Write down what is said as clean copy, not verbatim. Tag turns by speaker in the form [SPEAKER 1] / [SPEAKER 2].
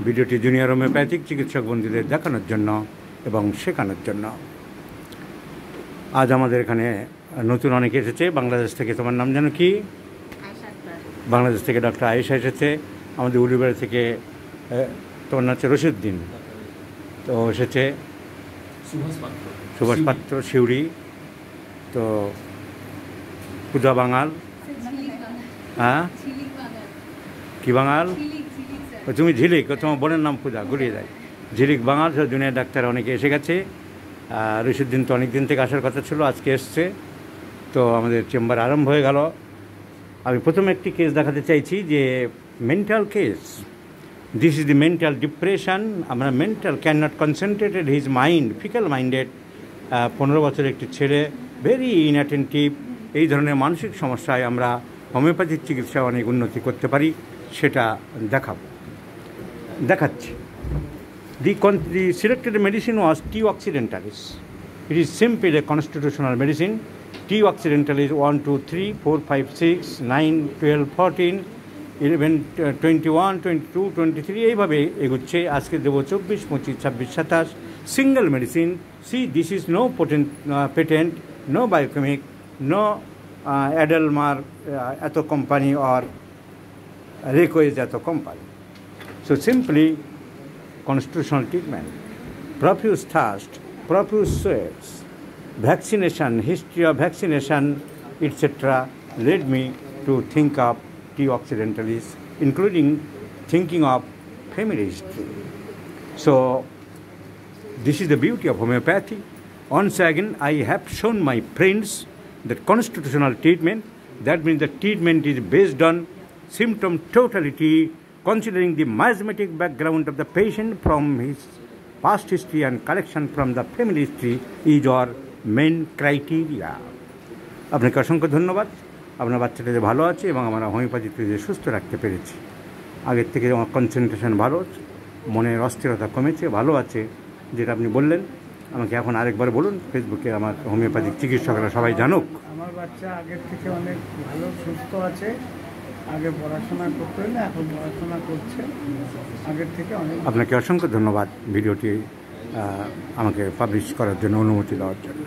[SPEAKER 1] ভিডিওটি junior homeopathic চিকিৎসক বন্ধুদের দেখানোর জন্য এবং শেখানোর জন্য। আজ আমাদের এখানে নতুন অনেকে এসেছে বাংলাদেশ থেকে। তোমার নাম যেন কি? বাংলাদেশ থেকে ডক্টর আয়েশা এসেছে। আমাদের উলিবাড়ি থেকে তোমার নাম হচ্ছে রশিদুদ্দিন, তো এসেছে সুভাষ পাত্র শিউরি, তো পূজা বাঙাল। হ্যাঁ, কি বাঙাল? তুমি ঝিলিক, তোমার বোনের নাম পূজা, গুলিয়ে দেয়। ঝিলিক বাঙাল সব জুনিয়র ডাক্তার অনেকে এসে গেছে। রশিদুদ্দিন তো অনেক দিন থেকে আসার কথা ছিল, আজকে এসছে। তো আমাদের চেম্বার আরম্ভ হয়ে গেল। আমি প্রথমে একটি কেস দেখাতে চাইছি যে mental case. This is the mental depression. আমরা mental can not concentrated his mind, ফিকাল মাইন্ডেড। 15 বছরের একটি ছেলে, ভেরি ইনঅ্যাটেন্টিভ। এই ধরনের মানসিক সমস্যায় আমরা হোমিওপ্যাথিক চিকিৎসা অনেক উন্নতি করতে পারি, সেটা দেখাচ্ছি। The selected medicine was T. occidentalis. It is simple a constitutional medicine. T. occidentalis 1, 2, 3, 4, 5, 6, 9, 12, 14, 11, 21, 22, 23 এইভাবে এগুচ্ছে। আজকে দেবো 24, 25, 26, 27 single medicine. See, this is no patent, no biochemic, no Adelmar এত কোম্পানি or Request এত company. So simply constitutional treatment, profuse thirst, profuse sweats, vaccination, history of vaccination, etc. led me to think of T. occidentalis, including thinking of family history. So this is the beauty of homeopathy. Once again, I have shown my friends that constitutional treatment, that means the treatment is based on symptom totality, considering the miasmatic background of the patient from his past history and collection from the family history is our main criteria. আপনাকে অসংখ্য ধন্যবাদ। আপনার বাচ্চাটা যে ভালো আছে এবং আমরা হোমিওপ্যাথিতে যে সুস্থ রাখতে পেরেছি। আগের থেকে আমার কনসেন্ট্রেশন ভালো, মনের অস্থিরতা কমেছে, ভালো আছে, যেটা আপনি বললেন। আমাকে এখন আরেকবার বলুন, ফেসবুকে আমার হোমিওপ্যাথিক চিকিৎসকরা সবাই জানুক।
[SPEAKER 2] আমার বাচ্চা আগের থেকে অনেক ভালো সুস্থ আছে। আগে পড়াশোনা করতে হলে এখন পড়াশোনা করছে আগের থেকে অনেক।
[SPEAKER 1] আপনাকে অসংখ্য ধন্যবাদ ভিডিওটি আমাকে পাবলিশ করার জন্য, অনুমতি দেওয়ার জন্য।